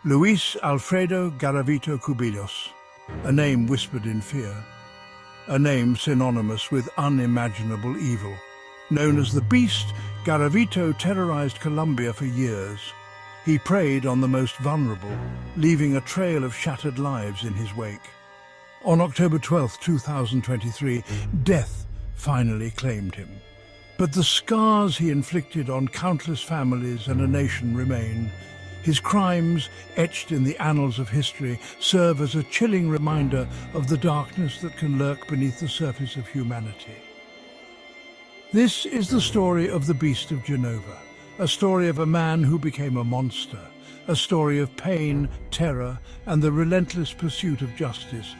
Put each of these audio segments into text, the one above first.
Luis Alfredo Garavito Cubillos, a name whispered in fear, a name synonymous with unimaginable evil. Known as the Beast, Garavito terrorized Colombia for years. He preyed on the most vulnerable, leaving a trail of shattered lives in his wake. On October 12, 2023, death finally claimed him. But the scars he inflicted on countless families and a nation remain. His crimes, etched in the annals of history, serve as a chilling reminder of the darkness that can lurk beneath the surface of humanity. This is the story of the Beast of Genova, a story of a man who became a monster, a story of pain, terror, and the relentless pursuit of justice.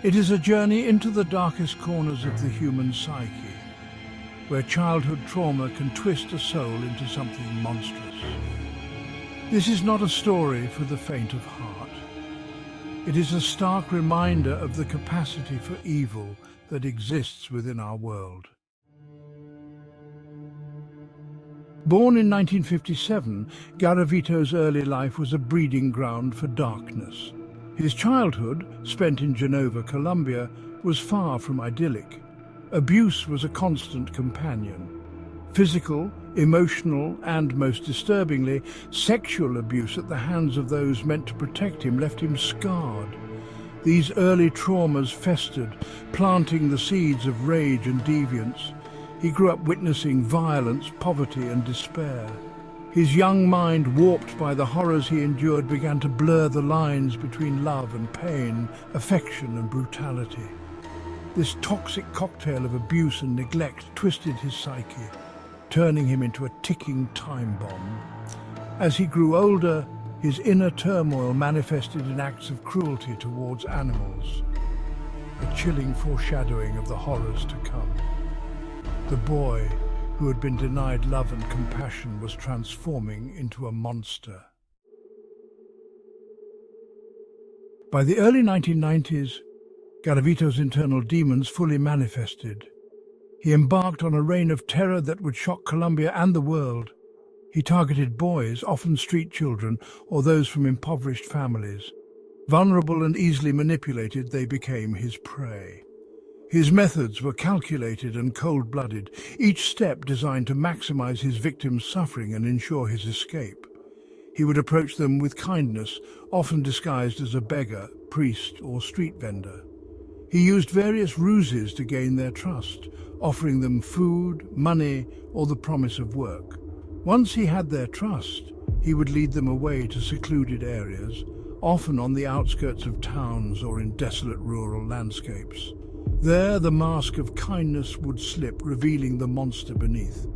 It is a journey into the darkest corners of the human psyche, where childhood trauma can twist a soul into something monstrous. This is not a story for the faint of heart. It is a stark reminder of the capacity for evil that exists within our world. Born in 1957, Garavito's early life was a breeding ground for darkness. His childhood, spent in Genova, Colombia, was far from idyllic. Abuse was a constant companion. Physical, emotional, and, most disturbingly, sexual abuse at the hands of those meant to protect him left him scarred. These early traumas festered, planting the seeds of rage and deviance. He grew up witnessing violence, poverty, and despair. His young mind, warped by the horrors he endured, began to blur the lines between love and pain, affection and brutality. This toxic cocktail of abuse and neglect twisted his psyche, turning him into a ticking time bomb. As he grew older, his inner turmoil manifested in acts of cruelty towards animals, a chilling foreshadowing of the horrors to come. The boy, who had been denied love and compassion, was transforming into a monster. By the early 1990s, Garavito's internal demons fully manifested. He embarked on a reign of terror that would shock Colombia and the world. He targeted boys, often street children, or those from impoverished families. Vulnerable and easily manipulated, they became his prey. His methods were calculated and cold-blooded, each step designed to maximize his victims' suffering and ensure his escape. He would approach them with kindness, often disguised as a beggar, priest, or street vendor. He used various ruses to gain their trust, offering them food, money, or the promise of work. Once he had their trust, he would lead them away to secluded areas, often on the outskirts of towns or in desolate rural landscapes. There, the mask of kindness would slip, revealing the monster beneath.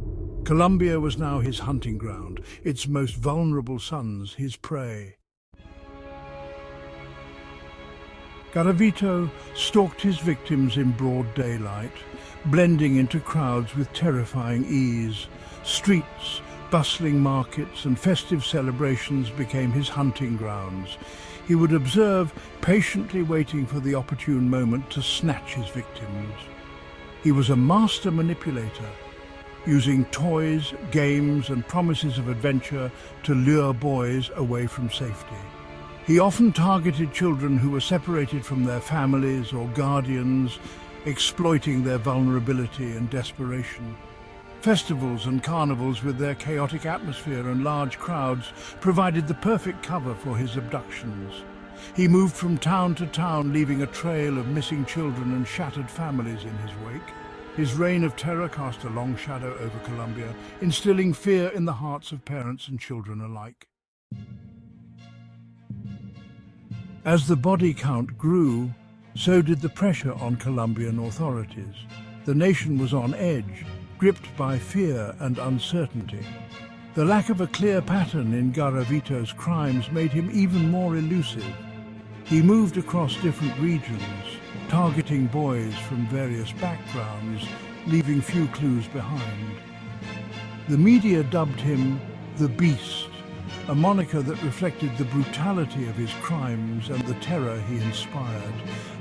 Colombia was now his hunting ground, its most vulnerable sons his prey. Garavito stalked his victims in broad daylight, blending into crowds with terrifying ease. Streets, bustling markets, and festive celebrations became his hunting grounds. He would observe, patiently waiting for the opportune moment to snatch his victims. He was a master manipulator, using toys, games, and promises of adventure to lure boys away from safety. He often targeted children who were separated from their families or guardians, exploiting their vulnerability and desperation. Festivals and carnivals, with their chaotic atmosphere and large crowds, provided the perfect cover for his abductions. He moved from town to town, leaving a trail of missing children and shattered families in his wake. His reign of terror cast a long shadow over Colombia, instilling fear in the hearts of parents and children alike. As the body count grew, so did the pressure on Colombian authorities. The nation was on edge, gripped by fear and uncertainty. The lack of a clear pattern in Garavito's crimes made him even more elusive. He moved across different regions, targeting boys from various backgrounds, leaving few clues behind. The media dubbed him the Beast, a moniker that reflected the brutality of his crimes and the terror he inspired.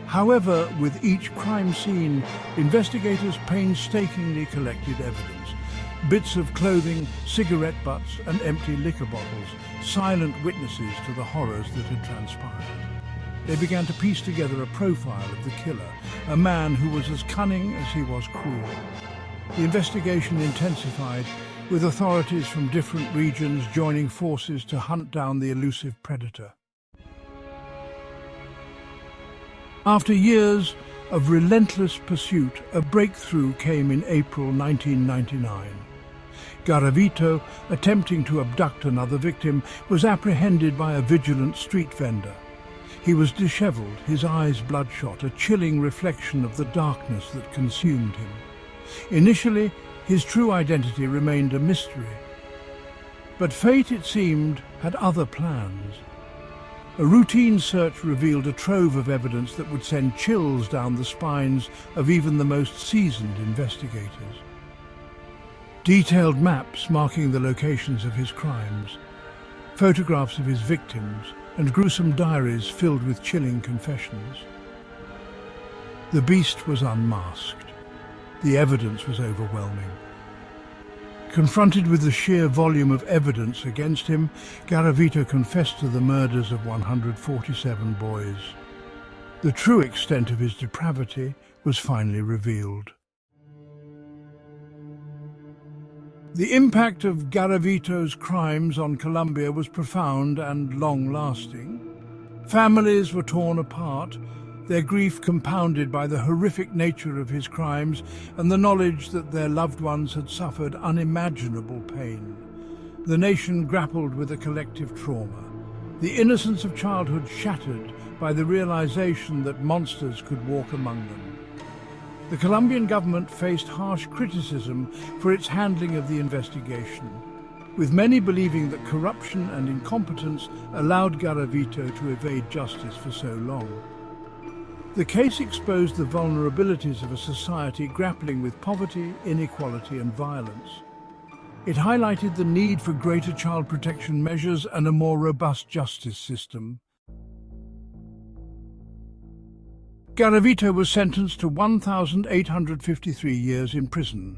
However, with each crime scene, investigators painstakingly collected evidence. Bits of clothing, cigarette butts and empty liquor bottles, silent witnesses to the horrors that had transpired. They began to piece together a profile of the killer, a man who was as cunning as he was cruel. The investigation intensified, with authorities from different regions joining forces to hunt down the elusive predator. After years of relentless pursuit, a breakthrough came in April 1999. Garavito, attempting to abduct another victim, was apprehended by a vigilant street vendor. He was disheveled, his eyes bloodshot, a chilling reflection of the darkness that consumed him. Initially, his true identity remained a mystery. But fate, it seemed, had other plans. A routine search revealed a trove of evidence that would send chills down the spines of even the most seasoned investigators. Detailed maps marking the locations of his crimes, photographs of his victims, and gruesome diaries filled with chilling confessions. The beast was unmasked. The evidence was overwhelming. Confronted with the sheer volume of evidence against him, Garavito confessed to the murders of 147 boys. The true extent of his depravity was finally revealed. The impact of Garavito's crimes on Colombia was profound and long-lasting. Families were torn apart, their grief compounded by the horrific nature of his crimes and the knowledge that their loved ones had suffered unimaginable pain. The nation grappled with a collective trauma, the innocence of childhood shattered by the realization that monsters could walk among them. The Colombian government faced harsh criticism for its handling of the investigation, with many believing that corruption and incompetence allowed Garavito to evade justice for so long. The case exposed the vulnerabilities of a society grappling with poverty, inequality and violence. It highlighted the need for greater child protection measures and a more robust justice system. Garavito was sentenced to 1,853 years in prison,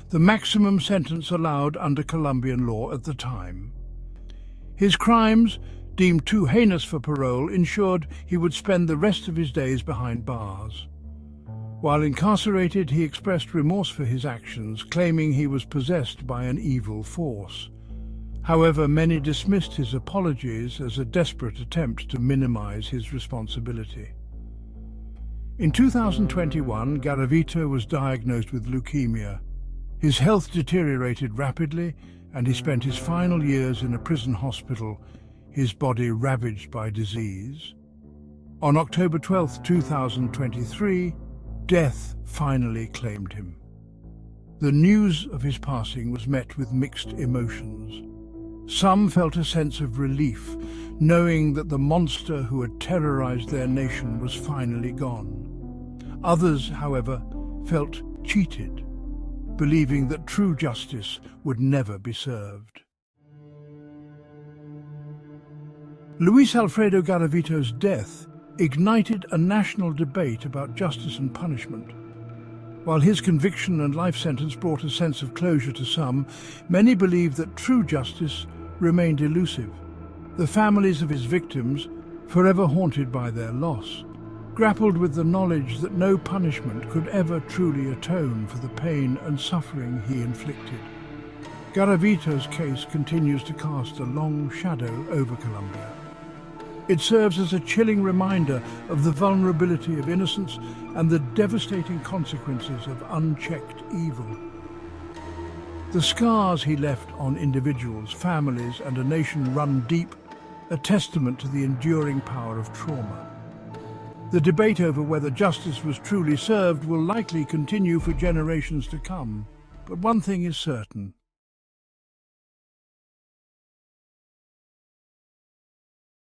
the maximum sentence allowed under Colombian law at the time. His crimes, deemed too heinous for parole, ensured he would spend the rest of his days behind bars. While incarcerated, he expressed remorse for his actions, claiming he was possessed by an evil force. However, many dismissed his apologies as a desperate attempt to minimize his responsibility. In 2021, Garavito was diagnosed with leukemia. His health deteriorated rapidly, and he spent his final years in a prison hospital, his body ravaged by disease. On October 12, 2023, death finally claimed him. The news of his passing was met with mixed emotions. Some felt a sense of relief, knowing that the monster who had terrorized their nation was finally gone. Others, however, felt cheated, believing that true justice would never be served. Luis Alfredo Garavito's death ignited a national debate about justice and punishment. While his conviction and life sentence brought a sense of closure to some, many believed that true justice remained elusive. The families of his victims, forever haunted by their loss, grappled with the knowledge that no punishment could ever truly atone for the pain and suffering he inflicted. Garavito's case continues to cast a long shadow over Colombia. It serves as a chilling reminder of the vulnerability of innocence and the devastating consequences of unchecked evil. The scars he left on individuals, families, and a nation run deep, a testament to the enduring power of trauma. The debate over whether justice was truly served will likely continue for generations to come. But one thing is certain: